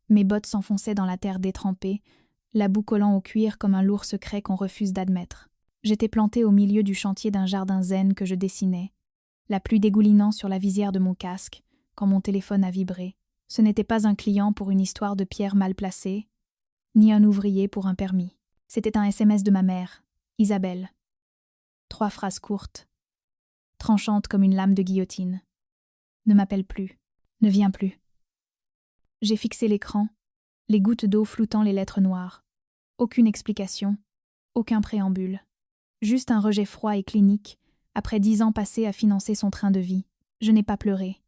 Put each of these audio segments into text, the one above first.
Mes bottes s'enfonçaient dans la terre détrempée, la boue collant au cuir comme un lourd secret qu'on refuse d'admettre. J'étais plantée au milieu du chantier d'un jardin zen que je dessinais, la pluie dégoulinant sur la visière de mon casque, quand mon téléphone a vibré. Ce n'était pas un client pour une histoire de pierre mal placée, ni un ouvrier pour un permis. C'était un SMS de ma mère, Isabelle. 3 phrases courtes, tranchantes comme une lame de guillotine. Ne m'appelle plus, ne viens plus. J'ai fixé l'écran, les gouttes d'eau floutant les lettres noires. Aucune explication, aucun préambule. Juste un rejet froid et clinique, après 10 ans passés à financer son train de vie. Je n'ai pas pleuré.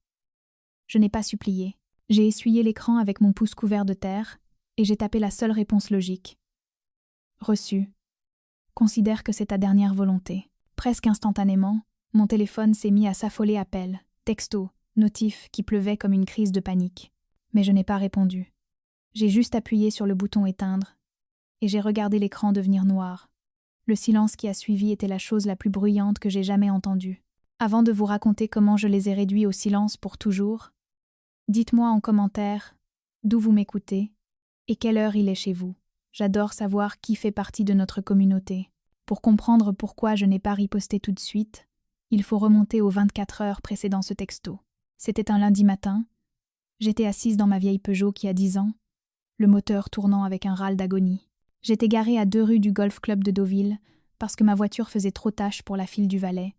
Je n'ai pas supplié. J'ai essuyé l'écran avec mon pouce couvert de terre, et j'ai tapé la seule réponse logique. Reçu. Considère que c'est ta dernière volonté. Presque instantanément, mon téléphone s'est mis à s'affoler appels, textos, notifs qui pleuvaient comme une crise de panique. Mais je n'ai pas répondu. J'ai juste appuyé sur le bouton éteindre, et j'ai regardé l'écran devenir noir. Le silence qui a suivi était la chose la plus bruyante que j'ai jamais entendue. Avant de vous raconter comment je les ai réduits au silence pour toujours, dites-moi en commentaire d'où vous m'écoutez et quelle heure il est chez vous. J'adore savoir qui fait partie de notre communauté. Pour comprendre pourquoi je n'ai pas riposté tout de suite, il faut remonter aux 24 heures précédant ce texto. C'était un lundi matin. J'étais assise dans ma vieille Peugeot qui a 10 ans, le moteur tournant avec un râle d'agonie. J'étais garée à 2 rues du Golf Club de Deauville parce que ma voiture faisait trop tâche pour la file du Valais.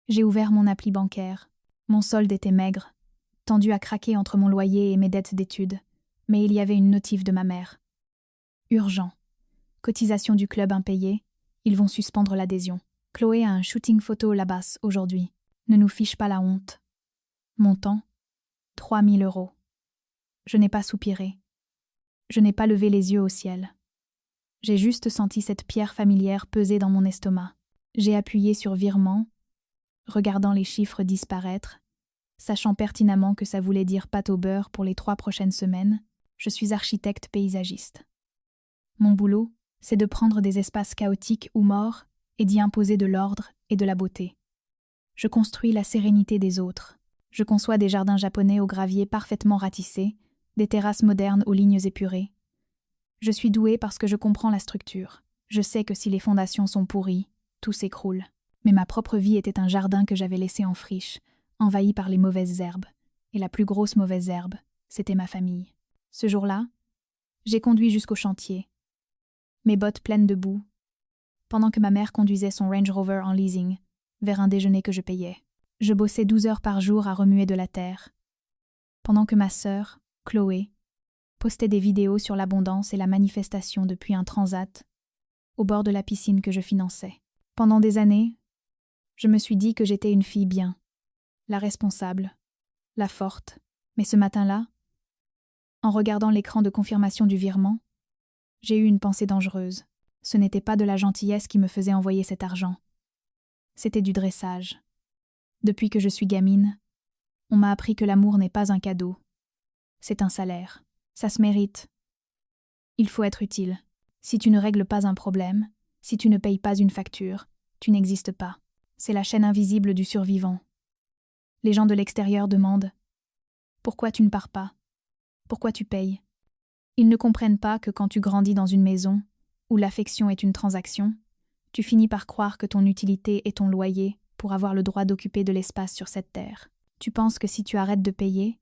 J'ai ouvert mon appli bancaire. Mon solde était maigre, tendu à craquer entre mon loyer et mes dettes d'études, mais il y avait une notif de ma mère. Urgent. Cotisation du club impayée. Ils vont suspendre l'adhésion. Chloé a un shooting photo là-bas aujourd'hui. Ne nous fiche pas la honte. Montant 3 000 €. Je n'ai pas soupiré. Je n'ai pas levé les yeux au ciel. J'ai juste senti cette pierre familière peser dans mon estomac. J'ai appuyé sur virement, regardant les chiffres disparaître, sachant pertinemment que ça voulait dire pâte au beurre pour les 3 prochaines semaines. Je suis architecte paysagiste. Mon boulot, c'est de prendre des espaces chaotiques ou morts et d'y imposer de l'ordre et de la beauté. Je construis la sérénité des autres. Je conçois des jardins japonais au gravier parfaitement ratissé, des terrasses modernes aux lignes épurées. Je suis douée parce que je comprends la structure. Je sais que si les fondations sont pourries, tout s'écroule. Mais ma propre vie était un jardin que j'avais laissé en friche, envahi par les mauvaises herbes. Et la plus grosse mauvaise herbe, c'était ma famille. Ce jour-là, j'ai conduit jusqu'au chantier, mes bottes pleines de boue, pendant que ma mère conduisait son Range Rover en leasing, vers un déjeuner que je payais. Je bossais 12 heures par jour à remuer de la terre, pendant que ma sœur, Chloé, postait des vidéos sur l'abondance et la manifestation depuis un transat, au bord de la piscine que je finançais. Pendant des années, je me suis dit que j'étais une fille bien, la responsable, la forte, mais ce matin-là, en regardant l'écran de confirmation du virement, j'ai eu une pensée dangereuse. Ce n'était pas de la gentillesse qui me faisait envoyer cet argent. C'était du dressage. Depuis que je suis gamine, on m'a appris que l'amour n'est pas un cadeau. C'est un salaire. Ça se mérite. Il faut être utile. Si tu ne règles pas un problème, si tu ne payes pas une facture, tu n'existes pas. C'est la chaîne invisible du survivant. Les gens de l'extérieur demandent « Pourquoi tu ne pars pas ? Pourquoi tu payes ?» Ils ne comprennent pas que quand tu grandis dans une maison, où l'affection est une transaction, tu finis par croire que ton utilité est ton loyer pour avoir le droit d'occuper de l'espace sur cette terre. Tu penses que si tu arrêtes de payer,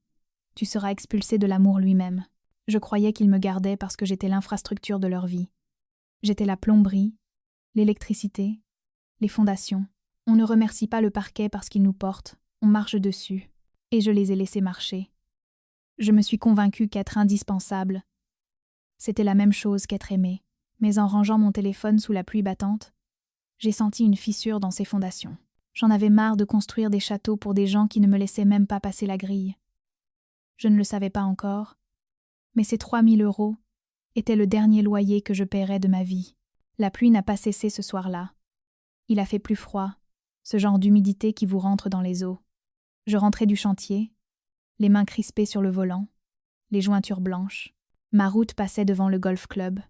tu seras expulsé de l'amour lui-même. Je croyais qu'ils me gardaient parce que j'étais l'infrastructure de leur vie. J'étais la plomberie, l'électricité, les fondations. On ne remercie pas le parquet parce qu'il nous porte, on marche dessus. Et je les ai laissés marcher. Je me suis convaincue qu'être indispensable, c'était la même chose qu'être aimé. Mais en rangeant mon téléphone sous la pluie battante, j'ai senti une fissure dans ses fondations. J'en avais marre de construire des châteaux pour des gens qui ne me laissaient même pas passer la grille. Je ne le savais pas encore, mais ces 3 000 € étaient le dernier loyer que je paierais de ma vie. La pluie n'a pas cessé ce soir-là. Il a fait plus froid, ce genre d'humidité qui vous rentre dans les os. Je rentrais du chantier, les mains crispées sur le volant, les jointures blanches. Ma route passait devant le golf club.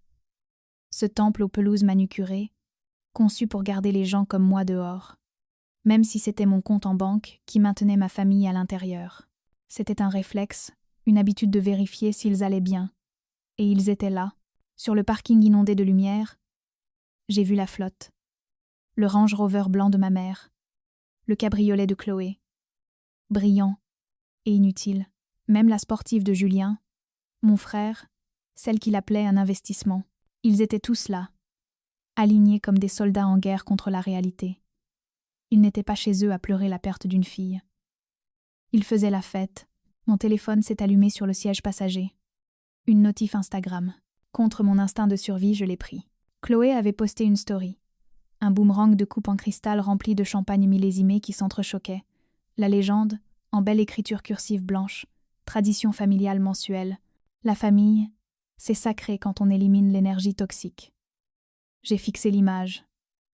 Ce temple aux pelouses manucurées, conçu pour garder les gens comme moi dehors, même si c'était mon compte en banque qui maintenait ma famille à l'intérieur. C'était un réflexe, une habitude de vérifier s'ils allaient bien. Et ils étaient là, sur le parking inondé de lumière. J'ai vu la flotte. Le Range Rover blanc de ma mère. Le cabriolet de Chloé. Brillant et inutile. Même la sportive de Julien. Mon frère, celle qu'il appelait un investissement. Ils étaient tous là, alignés comme des soldats en guerre contre la réalité. Ils n'étaient pas chez eux à pleurer la perte d'une fille. Ils faisaient la fête. Mon téléphone s'est allumé sur le siège passager. Une notif Instagram. Contre mon instinct de survie, je l'ai pris. Chloé avait posté une story. Un boomerang de coupe en cristal rempli de champagne millésimé qui s'entrechoquait. La légende, en belle écriture cursive blanche. Tradition familiale mensuelle. La famille, c'est sacré quand on élimine l'énergie toxique. J'ai fixé l'image.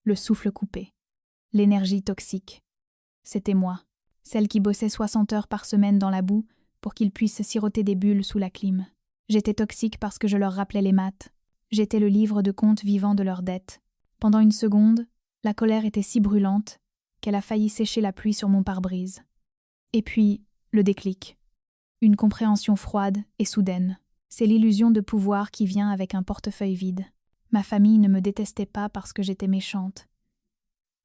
Le souffle coupé. L'énergie toxique. C'était moi. Celle qui bossait 60 heures par semaine dans la boue pour qu'ils puissent siroter des bulles sous la clim. J'étais toxique parce que je leur rappelais les maths. J'étais le livre de compte vivant de leurs dettes. Pendant une seconde, la colère était si brûlante qu'elle a failli sécher la pluie sur mon pare-brise. Et puis, le déclic. Une compréhension froide et soudaine. C'est l'illusion de pouvoir qui vient avec un portefeuille vide. Ma famille ne me détestait pas parce que j'étais méchante.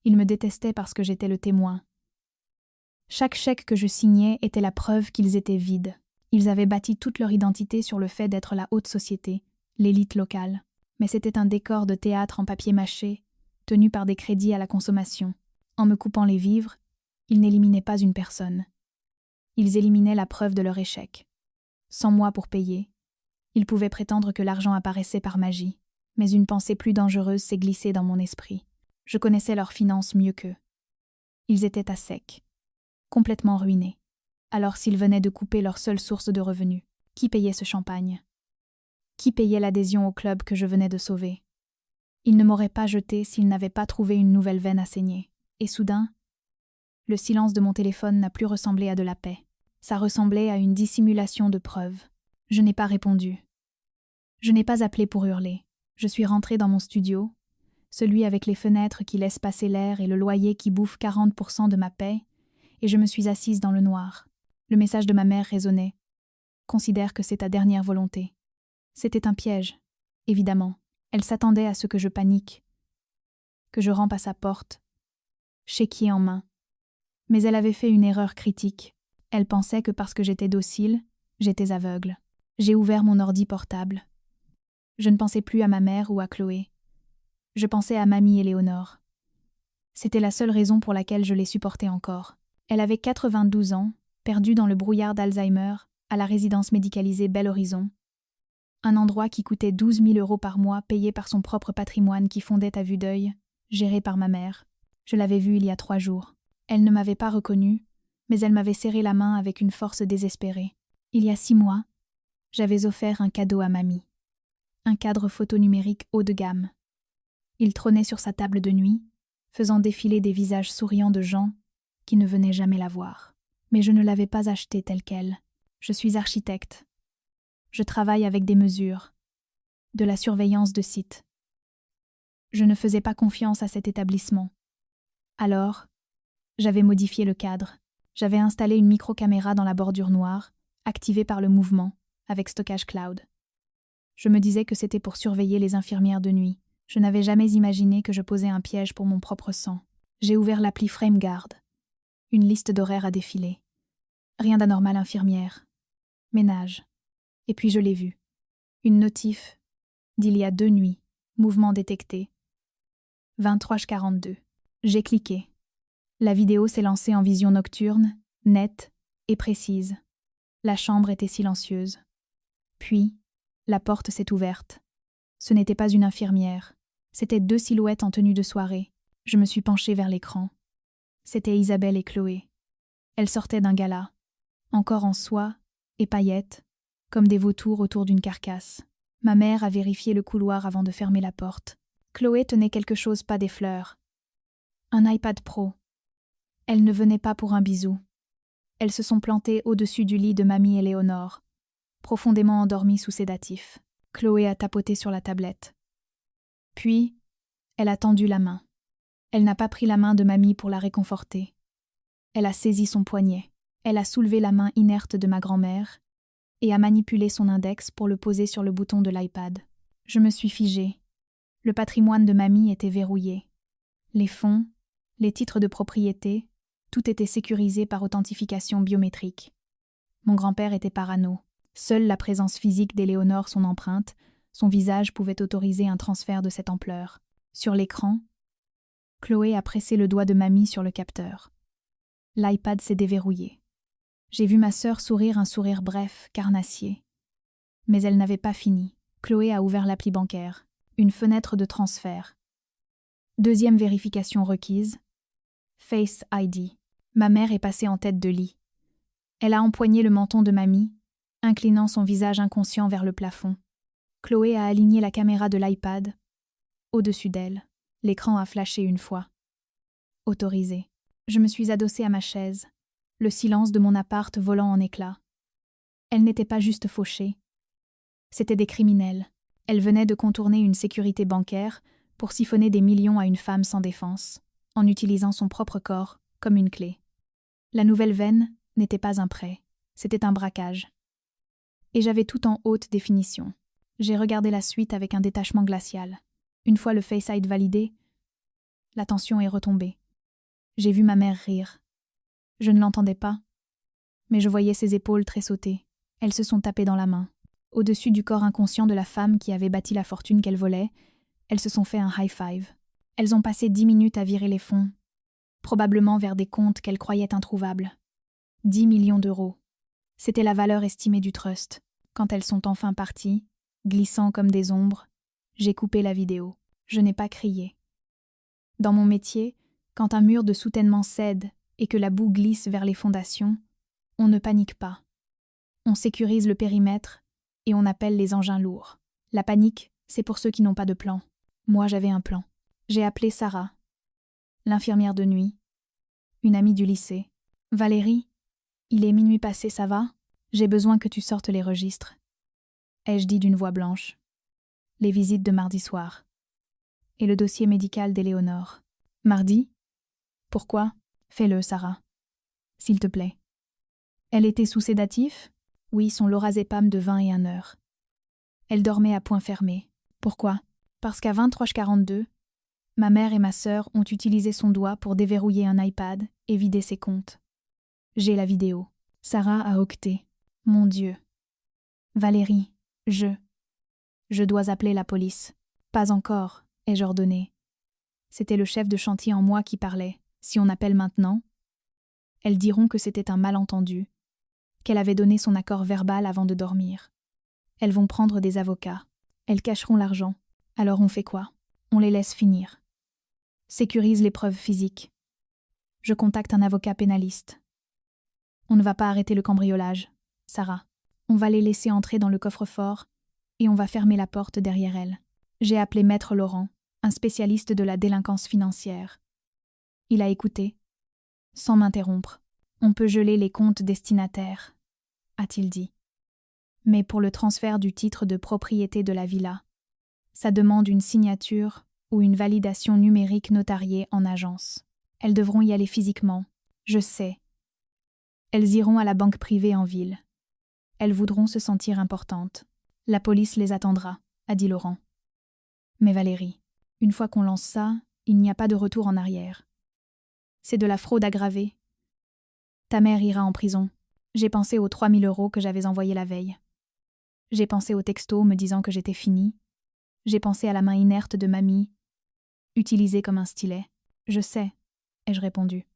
Ils me détestaient parce que j'étais le témoin. Chaque chèque que je signais était la preuve qu'ils étaient vides. Ils avaient bâti toute leur identité sur le fait d'être la haute société, l'élite locale. Mais c'était un décor de théâtre en papier mâché, tenu par des crédits à la consommation. En me coupant les vivres, ils n'éliminaient pas une personne. Ils éliminaient la preuve de leur échec. Sans moi pour payer, ils pouvaient prétendre que l'argent apparaissait par magie. Mais une pensée plus dangereuse s'est glissée dans mon esprit. Je connaissais leurs finances mieux qu'eux. Ils étaient à sec, complètement ruinés. Alors s'ils venaient de couper leur seule source de revenus, qui payait ce champagne? Qui payait l'adhésion au club que je venais de sauver? Ils ne m'auraient pas jeté s'ils n'avaient pas trouvé une nouvelle veine à saigner. Et soudain, le silence de mon téléphone n'a plus ressemblé à de la paix. Ça ressemblait à une dissimulation de preuves. Je n'ai pas répondu. Je n'ai pas appelé pour hurler. Je suis rentrée dans mon studio, celui avec les fenêtres qui laissent passer l'air et le loyer qui bouffe 40% de ma paix, et je me suis assise dans le noir. Le message de ma mère résonnait. Considère que c'est ta dernière volonté. C'était un piège, évidemment. Elle s'attendait à ce que je panique, que je rampe à sa porte, chéquier en main. Mais elle avait fait une erreur critique. Elle pensait que parce que j'étais docile, j'étais aveugle. J'ai ouvert mon ordi portable. Je ne pensais plus à ma mère ou à Chloé. Je pensais à Mamie Éléonore. C'était la seule raison pour laquelle je les supportais encore. Elle avait 92 ans, perdue dans le brouillard d'Alzheimer, à la résidence médicalisée Bel Horizon. Un endroit qui coûtait 12 000 € par mois, payé par son propre patrimoine qui fondait à vue d'œil, géré par ma mère. Je l'avais vue il y a 3 jours. Elle ne m'avait pas reconnue, mais elle m'avait serré la main avec une force désespérée. Il y a 6 mois, j'avais offert un cadeau à Mamie. Un cadre photo numérique haut de gamme. Il trônait sur sa table de nuit, faisant défiler des visages souriants de gens qui ne venaient jamais la voir. Mais je ne l'avais pas acheté tel quel. Je suis architecte. Je travaille avec des mesures, de la surveillance de site. Je ne faisais pas confiance à cet établissement. Alors, j'avais modifié le cadre. J'avais installé une micro-caméra dans la bordure noire, activée par le mouvement, avec stockage cloud. Je me disais que c'était pour surveiller les infirmières de nuit. Je n'avais jamais imaginé que je posais un piège pour mon propre sang. J'ai ouvert l'appli FrameGuard. Une liste d'horaires à défiler. Rien d'anormal infirmière. Ménage. Et puis je l'ai vue. Une notif d'il y a 2 nuits. Mouvement détecté. 23h42. J'ai cliqué. La vidéo s'est lancée en vision nocturne, nette et précise. La chambre était silencieuse. Puis, la porte s'est ouverte. Ce n'était pas une infirmière. C'étaient 2 silhouettes en tenue de soirée. Je me suis penchée vers l'écran. C'étaient Isabelle et Chloé. Elles sortaient d'un gala, encore en soie et paillettes, comme des vautours autour d'une carcasse. Ma mère a vérifié le couloir avant de fermer la porte. Chloé tenait quelque chose, pas des fleurs. Un iPad Pro. Elles ne venaient pas pour un bisou. Elles se sont plantées au-dessus du lit de Mamie Éléonore, profondément endormie sous sédatif. Chloé a tapoté sur la tablette. Puis, elle a tendu la main. Elle n'a pas pris la main de Mamie pour la réconforter. Elle a saisi son poignet. Elle a soulevé la main inerte de ma grand-mère et a manipulé son index pour le poser sur le bouton de l'iPad. Je me suis figée. Le patrimoine de mamie était verrouillé. Les fonds, les titres de propriété, tout était sécurisé par authentification biométrique. Mon grand-père était parano. Seule la présence physique d'Éléonore, son empreinte, son visage pouvait autoriser un transfert de cette ampleur. Sur l'écran, Chloé a pressé le doigt de mamie sur le capteur. L'iPad s'est déverrouillé. J'ai vu ma sœur sourire un sourire bref, carnassier. Mais elle n'avait pas fini. Chloé a ouvert l'appli bancaire. Une fenêtre de transfert. Deuxième vérification requise. Face ID. Ma mère est passée en tête de lit. Elle a empoigné le menton de mamie, inclinant son visage inconscient vers le plafond. Chloé a aligné la caméra de l'iPad. Au-dessus d'elle, l'écran a flashé une fois. Autorisé. Je me suis adossée à ma chaise, le silence de mon appart volant en éclats. Elle n'était pas juste fauchée. C'étaient des criminels. Elle venait de contourner une sécurité bancaire pour siphonner des millions à une femme sans défense, en utilisant son propre corps comme une clé. La nouvelle veine n'était pas un prêt, c'était un braquage. Et j'avais tout en haute définition. J'ai regardé la suite avec un détachement glacial. Une fois le Face ID validé, la tension est retombée. J'ai vu ma mère rire. Je ne l'entendais pas, mais je voyais ses épaules tressauter. Elles se sont tapées dans la main. Au-dessus du corps inconscient de la femme qui avait bâti la fortune qu'elle volait, elles se sont fait un high five. Elles ont passé 10 minutes à virer les fonds, probablement vers des comptes qu'elles croyaient introuvables. 10 millions d'euros. C'était la valeur estimée du trust. Quand elles sont enfin parties, glissant comme des ombres, j'ai coupé la vidéo. Je n'ai pas crié. Dans mon métier, quand un mur de soutènement cède et que la boue glisse vers les fondations, on ne panique pas. On sécurise le périmètre et on appelle les engins lourds. La panique, c'est pour ceux qui n'ont pas de plan. Moi, j'avais un plan. J'ai appelé Sarah, l'infirmière de nuit, une amie du lycée. « Valérie, il est minuit passé, ça va? J'ai besoin que tu sortes les registres. » Ai-je dit d'une voix blanche. Les visites de mardi soir. Et le dossier médical d'Éléonore. « Mardi? Pourquoi? Fais-le, Sarah. S'il te plaît. » Elle était sous sédatif? Oui, son lorazépam de 21 heures. Elle dormait à poings fermés. Pourquoi? Parce qu'à 23h42, ma mère et ma sœur ont utilisé son doigt pour déverrouiller un iPad et vider ses comptes. J'ai la vidéo. Sarah a octé. Mon Dieu. Valérie, je dois appeler la police. Pas encore, ai-je ordonné. C'était le chef de chantier en moi qui parlait. Si on appelle maintenant, elles diront que c'était un malentendu, qu'elle avait donné son accord verbal avant de dormir. Elles vont prendre des avocats. Elles cacheront l'argent. Alors on fait quoi? On les laisse finir. Sécurise les preuves physiques. Je contacte un avocat pénaliste. On ne va pas arrêter le cambriolage, Sarah. On va les laisser entrer dans le coffre-fort et on va fermer la porte derrière elles. J'ai appelé Maître Laurent, un spécialiste de la délinquance financière. Il a écouté, sans m'interrompre. On peut geler les comptes destinataires, a-t-il dit. Mais pour le transfert du titre de propriété de la villa, ça demande une signature ou une validation numérique notariée en agence. Elles devront y aller physiquement, je sais. Elles iront à la banque privée en ville. Elles voudront se sentir importantes. La police les attendra, a dit Laurent. Mais Valérie, une fois qu'on lance ça, il n'y a pas de retour en arrière. C'est de la fraude aggravée. Ta mère ira en prison. J'ai pensé aux 3 000 € que j'avais envoyés la veille. J'ai pensé au texto me disant que j'étais finie. J'ai pensé à la main inerte de mamie, utilisée comme un stylet. Je sais, ai-je répondu.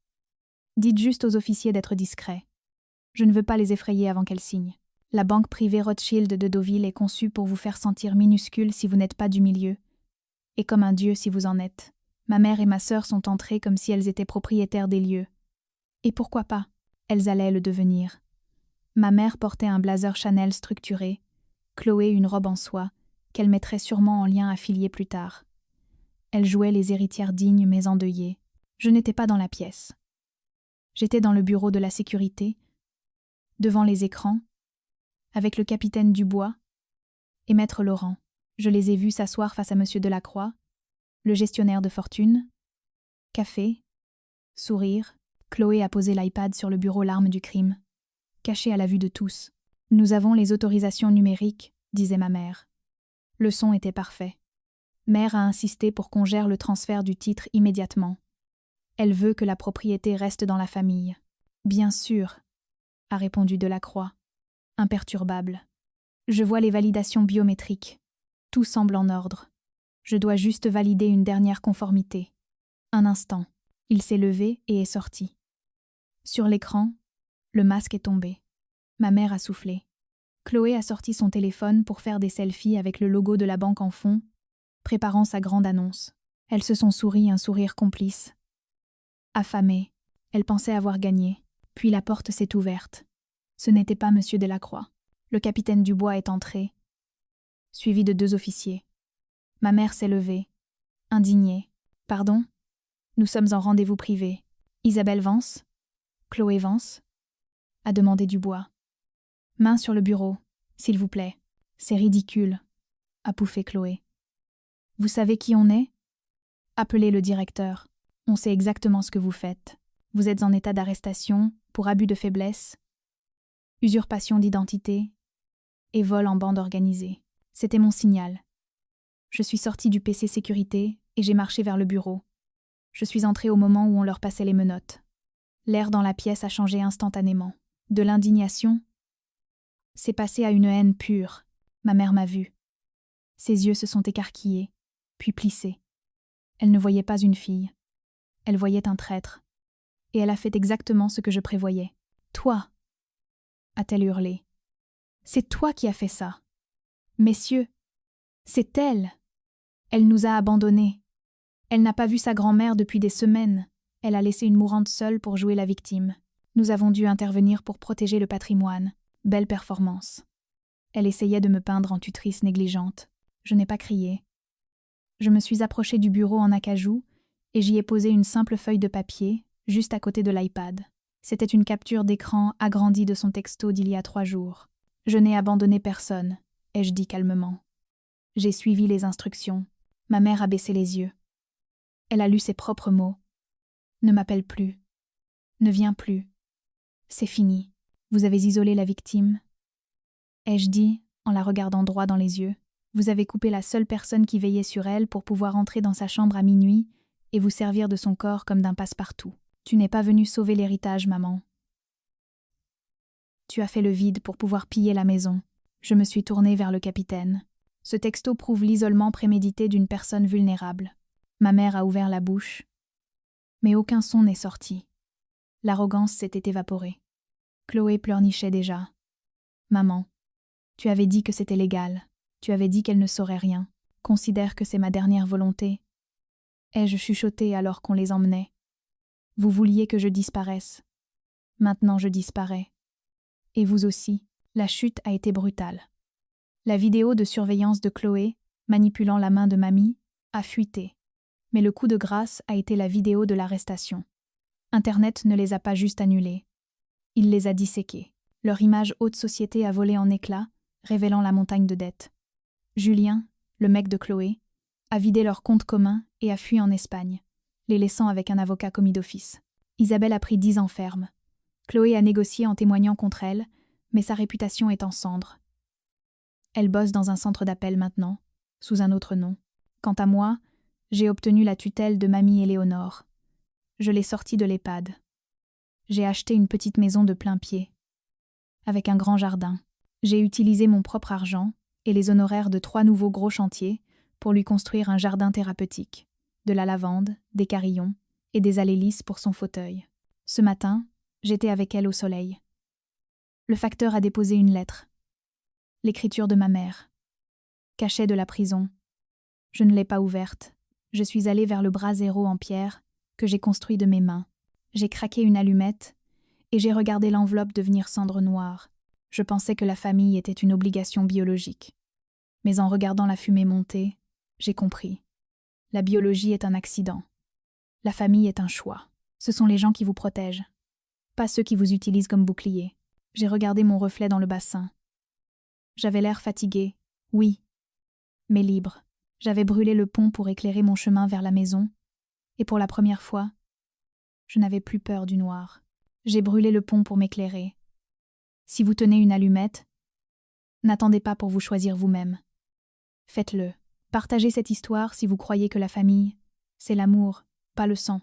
Dites juste aux officiers d'être discrets. Je ne veux pas les effrayer avant qu'elles signent. La banque privée Rothschild de Deauville est conçue pour vous faire sentir minuscule si vous n'êtes pas du milieu, et comme un dieu si vous en êtes. Ma mère et ma sœur sont entrées comme si elles étaient propriétaires des lieux. Et pourquoi pas? Elles allaient le devenir. Ma mère portait un blazer Chanel structuré, Chloé une robe en soie, qu'elle mettrait sûrement en lien affilié plus tard. Elle jouait les héritières dignes mais endeuillées. Je n'étais pas dans la pièce. J'étais dans le bureau de la sécurité, devant les écrans, avec le capitaine Dubois et maître Laurent. Je les ai vus s'asseoir face à monsieur Delacroix, le gestionnaire de fortune. Café, sourire. Chloé a posé l'iPad sur le bureau l'arme du crime, caché à la vue de tous. Nous avons les autorisations numériques, disait ma mère. Le son était parfait. Mère a insisté pour qu'on gère le transfert du titre immédiatement. Elle veut que la propriété reste dans la famille. Bien sûr, a répondu Delacroix, imperturbable. Je vois les validations biométriques. Tout semble en ordre. Je dois juste valider une dernière conformité. Un instant. Il s'est levé et est sorti. Sur l'écran, le masque est tombé. Ma mère a soufflé. Chloé a sorti son téléphone pour faire des selfies avec le logo de la banque en fond, préparant sa grande annonce. Elles se sont souri un sourire complice. Affamée, elle pensait avoir gagné. Puis la porte s'est ouverte. Ce n'était pas Monsieur Delacroix. Le capitaine Dubois est entré, suivi de 2 officiers. Ma mère s'est levée, indignée. « Pardon ? Nous sommes en rendez-vous privé. Isabelle Vance ? Chloé Vance ?» a demandé Dubois. « Main sur le bureau, s'il vous plaît. C'est ridicule, » a pouffé Chloé. « Vous savez qui on est ? Appelez le directeur. On sait exactement ce que vous faites. Vous êtes en état d'arrestation pour abus de faiblesse, usurpation d'identité et vol en bande organisée. C'était mon signal. Je suis sortie du PC sécurité et j'ai marché vers le bureau. Je suis entrée au moment où on leur passait les menottes. L'air dans la pièce a changé instantanément. De l'indignation, c'est passé à une haine pure. Ma mère m'a vue. Ses yeux se sont écarquillés, puis plissés. Elle ne voyait pas une fille. Elle voyait un traître. Et elle a fait exactement ce que je prévoyais. « Toi !» a-t-elle hurlé. « C'est toi qui as fait ça. Messieurs, c'est elle. Elle nous a abandonnés. Elle n'a pas vu sa grand-mère depuis des semaines. Elle a laissé une mourante seule pour jouer la victime. Nous avons dû intervenir pour protéger le patrimoine. Belle performance. » Elle essayait de me peindre en tutrice négligente. Je n'ai pas crié. Je me suis approchée du bureau en acajou et j'y ai posé une simple feuille de papier, juste à côté de l'iPad. C'était une capture d'écran agrandie de son texto d'il y a 3 jours. « Je n'ai abandonné personne », ai-je dit calmement. J'ai suivi les instructions. Ma mère a baissé les yeux. Elle a lu ses propres mots. « Ne m'appelle plus. Ne viens plus. C'est fini. Vous avez isolé la victime. » Ai-je dit, en la regardant droit dans les yeux. « Vous avez coupé la seule personne qui veillait sur elle pour pouvoir entrer dans sa chambre à minuit et vous servir de son corps comme d'un passe-partout. Tu n'es pas venue sauver l'héritage, maman. Tu as fait le vide pour pouvoir piller la maison. » Je me suis tournée vers le capitaine. Ce texto prouve l'isolement prémédité d'une personne vulnérable. Ma mère a ouvert la bouche, mais aucun son n'est sorti. L'arrogance s'était évaporée. Chloé pleurnichait déjà. « Maman, tu avais dit que c'était légal. Tu avais dit qu'elle ne saurait rien. Considère que c'est ma dernière volonté. » Ai-je chuchoté alors qu'on les emmenait. « Vous vouliez que je disparaisse. Maintenant je disparais. Et vous aussi. » La chute a été brutale. La vidéo de surveillance de Chloé, manipulant la main de mamie, a fuité. Mais le coup de grâce a été la vidéo de l'arrestation. Internet ne les a pas juste annulés. Il les a disséqués. Leur image haute société a volé en éclats, révélant la montagne de dettes. Julien, le mec de Chloé, a vidé leur compte commun et a fui en Espagne, les laissant avec un avocat commis d'office. Isabelle a pris 10 ans ferme. Chloé a négocié en témoignant contre elle, mais sa réputation est en cendres. Elle bosse dans un centre d'appel maintenant, sous un autre nom. Quant à moi, j'ai obtenu la tutelle de mamie Éléonore. Je l'ai sortie de l'EHPAD. J'ai acheté une petite maison de plein pied, avec un grand jardin. J'ai utilisé mon propre argent et les honoraires de 3 nouveaux gros chantiers pour lui construire un jardin thérapeutique, de la lavande, des carillons et des allées lisses pour son fauteuil. Ce matin, j'étais avec elle au soleil. Le facteur a déposé une lettre. L'écriture de ma mère. Cachet de la prison. Je ne l'ai pas ouverte. Je suis allée vers le brasero en pierre que j'ai construit de mes mains. J'ai craqué une allumette et j'ai regardé l'enveloppe devenir cendre noire. Je pensais que la famille était une obligation biologique. Mais en regardant la fumée monter, j'ai compris. La biologie est un accident. La famille est un choix. Ce sont les gens qui vous protègent, pas ceux qui vous utilisent comme bouclier. J'ai regardé mon reflet dans le bassin. J'avais l'air fatigué, oui, mais libre. J'avais brûlé le pont pour éclairer mon chemin vers la maison, et pour la première fois, je n'avais plus peur du noir. J'ai brûlé le pont pour m'éclairer. Si vous tenez une allumette, N'attendez pas pour vous choisir vous-même. Faites-le. Partagez cette histoire si vous croyez que la famille, c'est l'amour, pas le sang.